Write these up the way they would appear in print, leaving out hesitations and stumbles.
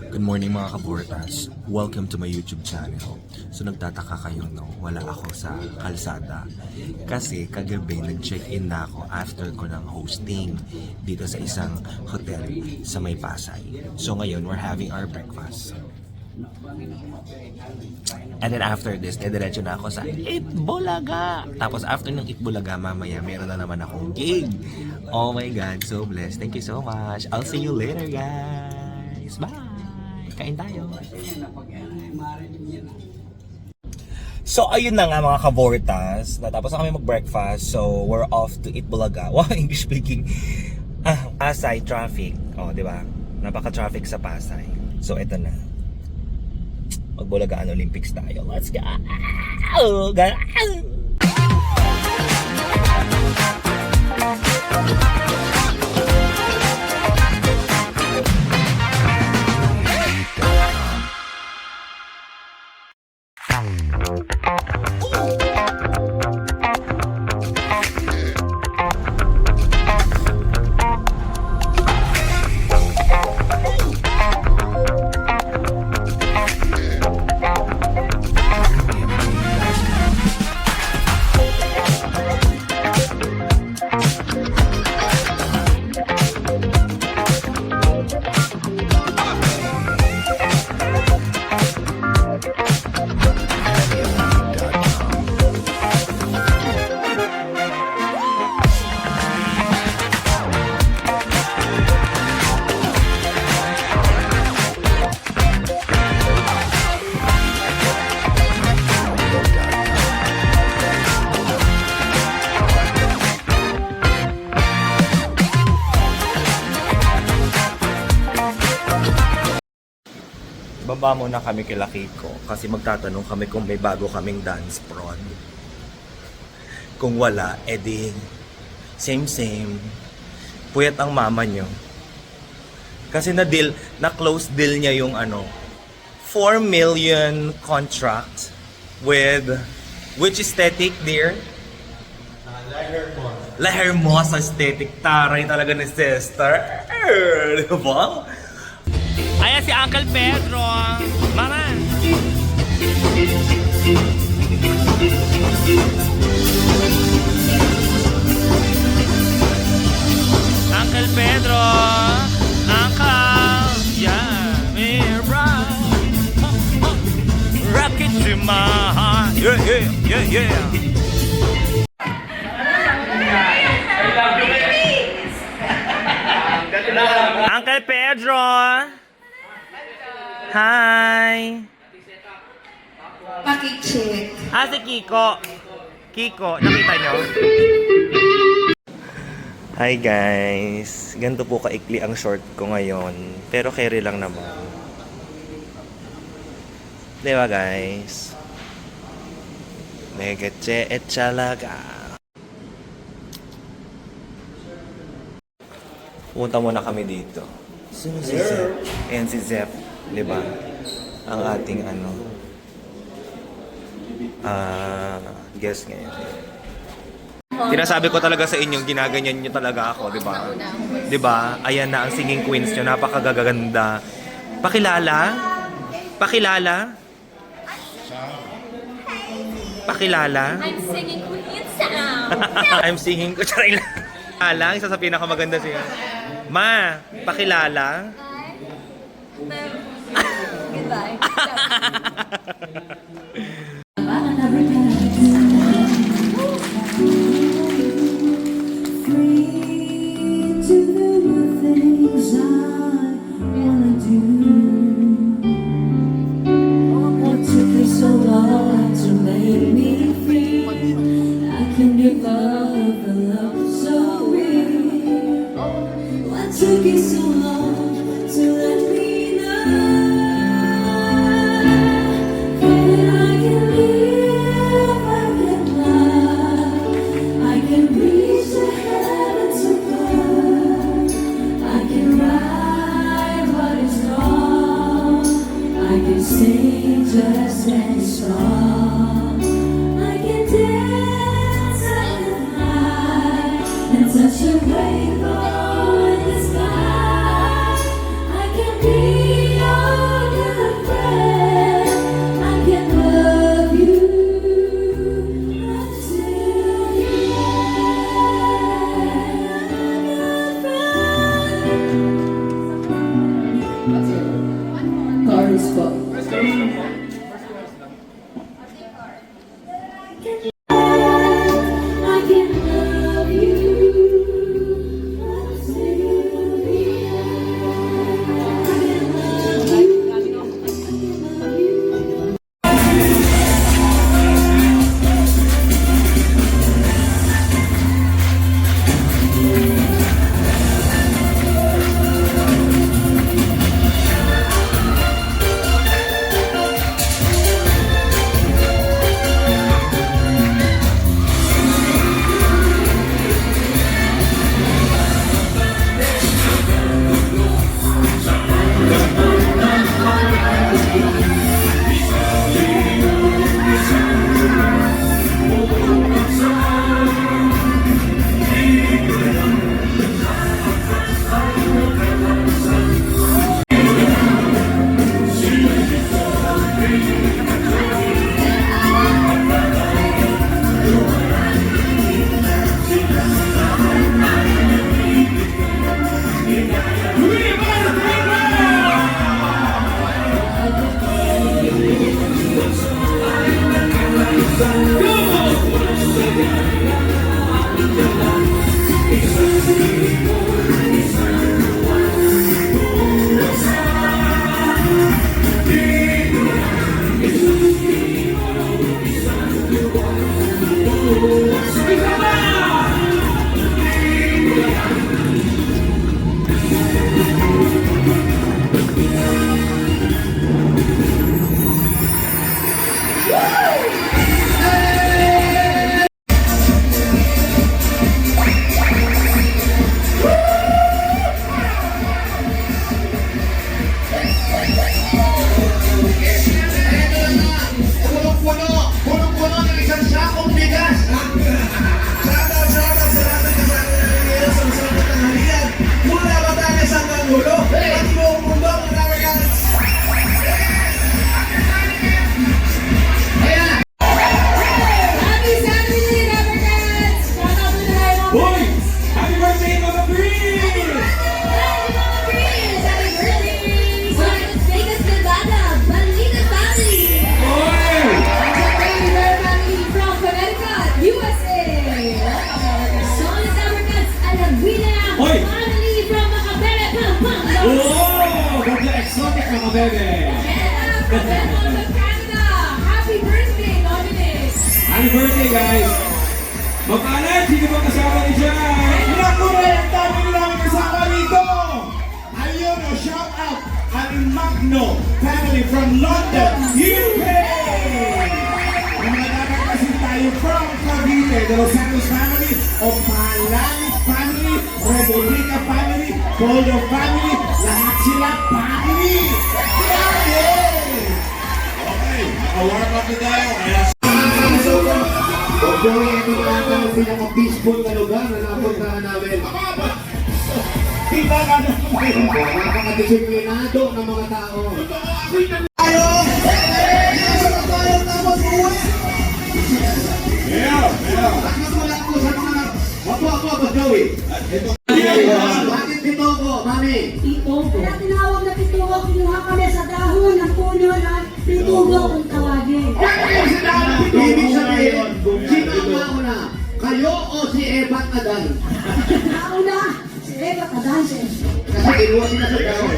Good morning mga kabortas. Welcome to my YouTube channel. So nagtataka kayo no, wala ako sa kalsada. Kasi kagabi nag-check-in na ako after ko ng hosting dito sa isang hotel sa May Pasay. So ngayon we're having our breakfast. And then after this, diretso na ako sa Itbulaga. Tapos after ng Itbulaga, mamaya meron na naman akong gig. Oh my God, so blessed. Thank you so much. I'll see you later, guys. Bye! Kain tayo. So ayun na nga mga kabortas. Natapos na kami mag-breakfast. So we're off to Itbulaga. Wow, English speaking. Pasay traffic. Oh, di ba? Napaka-traffic sa Pasay. So eto na. Magbulagaan Olympics tayo. Let's go! Baba muna kami kila Kiko kasi magtatanong kami kung may bago kaming dance prod. Kung wala, edi same. Puyat ang mama nyo. Kasi na-close deal niya yung 4 million contract with which aesthetic, dear? La Hermosa aesthetic. Taray talaga ni sister. Diba? Ayan si Uncle Pedro. Mama! Uncle Pedro! Uncle! Yeah, me right. Rock it to my heart. Yeah. Uncle Pedro! Hi! Paki-check. Si Kiko. Kiko, nakita nyo? Hi guys! Ganito po kaikli ang short ko ngayon. Pero carry lang naman. Diba guys? Mega che et chalaga. Punta muna kami dito. Sino si Zep? Ayan si Zep. Diba? Ang ating guest ngayon. Tinasabi ko talaga sa inyo, ginaganyan nyo talaga ako, diba? Diba? Ayan na ang singing queens nyo, napakagaganda. Pakilala? I'm singing Queen sound. I'm singing ko. Charay lang. Isa sa pinakamaganda siya. Ma, pakilala? Goodbye. Took you so long to let me know that I can live, I can fly, I can reach the heavens above, I can ride what is wrong, I can sing just as strong, I can dance, I can fly, and touch a rainbow in the sky. I can be your chorus po. I can love you. I'll say Punong-puno ng isang sakong bigas. Shoutout sa lahat ng kasama namin ngayon sa masarap na tanghalian. Mula Batangas hanggang Hulo. At buong mundo ang Americans. Ayan! Happy Saturday, Rubber Cats! Shout out to the Raymond. Boy! Happy birthday, Mama Green! Happy birthday! Las Vegas, Nevada, Bandita family! Boy! Happy birthday, family from Connecticut, USA! Solid Rubber Cats, Alaguina Hoy! family from Macabebe, Pampanga! Oh! Ganda exotic mga bebe! Canada, Canada! Happy birthday, Dominic! Happy birthday, guys! Magpalan, sino ba kasama ni Jai? Naku, ang dami nilang kasama dito! Ayun, shout out ang Magno family from London, UK! Ang mga nakakasin tayo from Cavite, the Los Santos family, Opalani family, Republica family, Poldo family, lahat sila family! Yay! Okay, naka-warm up na tayo, kaya Opo, ito na ang pinaka-peaceful na lugar na napuntahan namin. kita ka na ngayon. Napaka-disiplinado ng mga tao. Tayo! Sarap tayo tapos uwi! Yeah! At magmula po sa mga... Opo, Joey. Bakit Pitogo, mami? Pitugo. Kaya tinawag na pitugo, kinuha kami sa dahon ng puno na pitugo kung tawagin. Ibig sabihin, sino ang mauna? Kayo o si Ebat Adan? Nauna, si Eva Tadanse. Kasi kinuha sila sa dahon.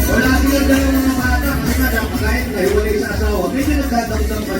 Wala silang dalawang mga bata kasi nga dapat kahit kayo wala sa asawa, medyo nagdadamdam pa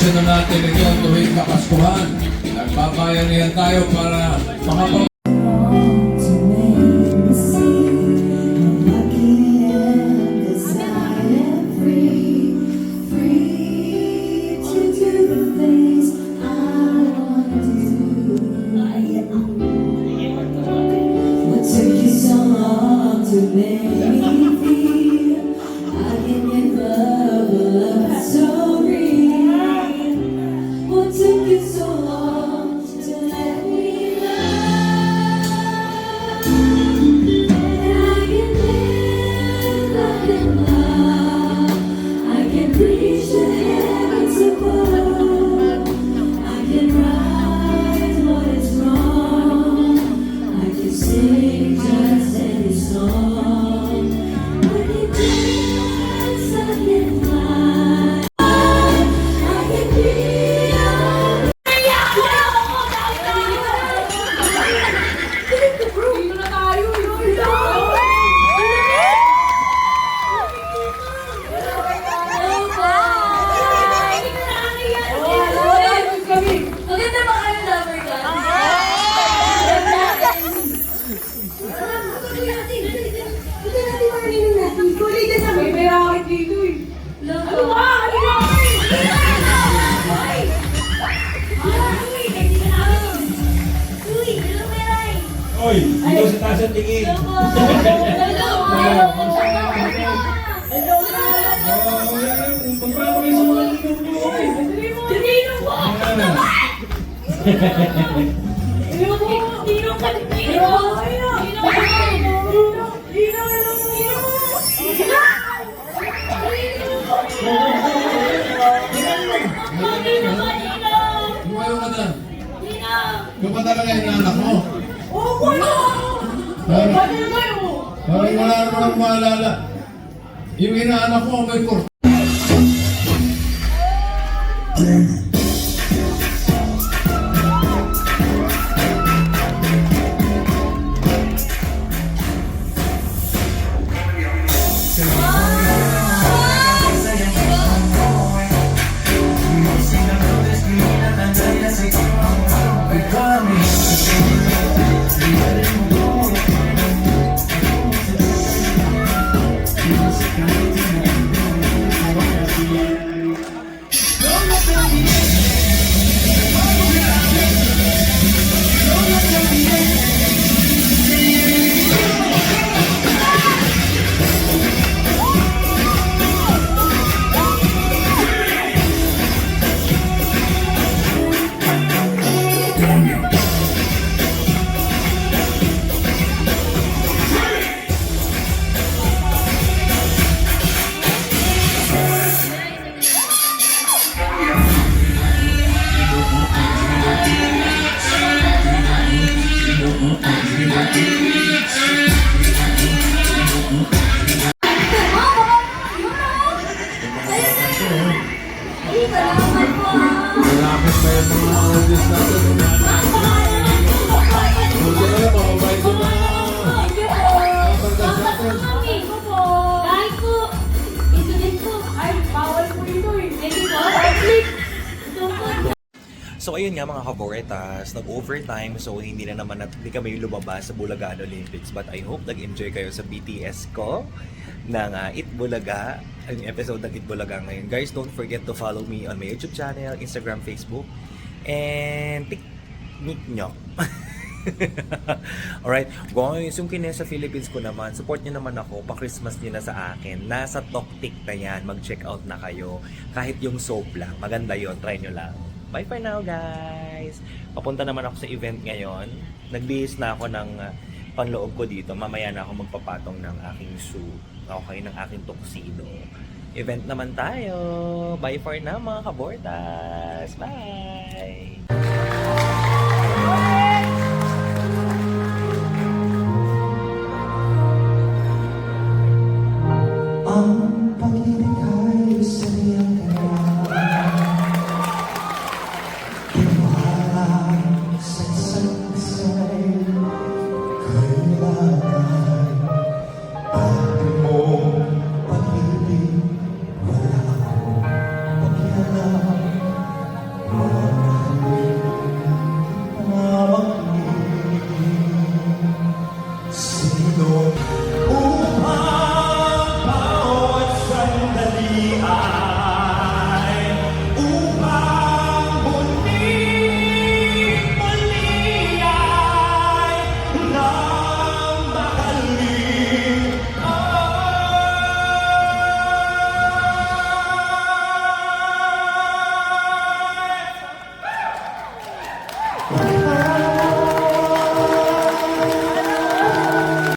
tradisyon na natin ito tuwing Kapaskuhan. Nagbabayanihan tayo para makapag Oy, dito sa taas ang tingin. Tumayo ka na. Yung pa talaga yung anak mo. Parang wala naman ang maalala. Yung inaanak mo may kurso. Malapit pa yung mga audience natin. Buti na lang, makabay ko na. Kapagkas natin. Kahit po, ito din po. Ay, bawal po ito eh. Hindi po, public. Ito po. So ayun nga mga kaboritas, nag-overtime so hindi kami lumabas sa Bulaga Olympics, but I hope nag-enjoy kayo sa BTS ko ng Eat Bulaga, ang episode ng Eat Bulaga ngayon. Guys, don't forget to follow me on my YouTube channel, Instagram, Facebook, and TikTok nyo. Alright, guys, yung kines sa Philippines ko naman, support nyo naman ako, pa-Christmas nyo na sa akin. Nasa Toktik na yan, mag-check out na kayo. Kahit yung soap lang, maganda yon, try nyo lang. Bye for now, guys! Papunta naman ako sa event ngayon. Nagbihis na ako ng panloob ko dito. Mamaya na ako magpapatong ng aking suit. Okay, ng aking tuxedo. Event naman tayo! Bye for now, mga kabortas! Bye!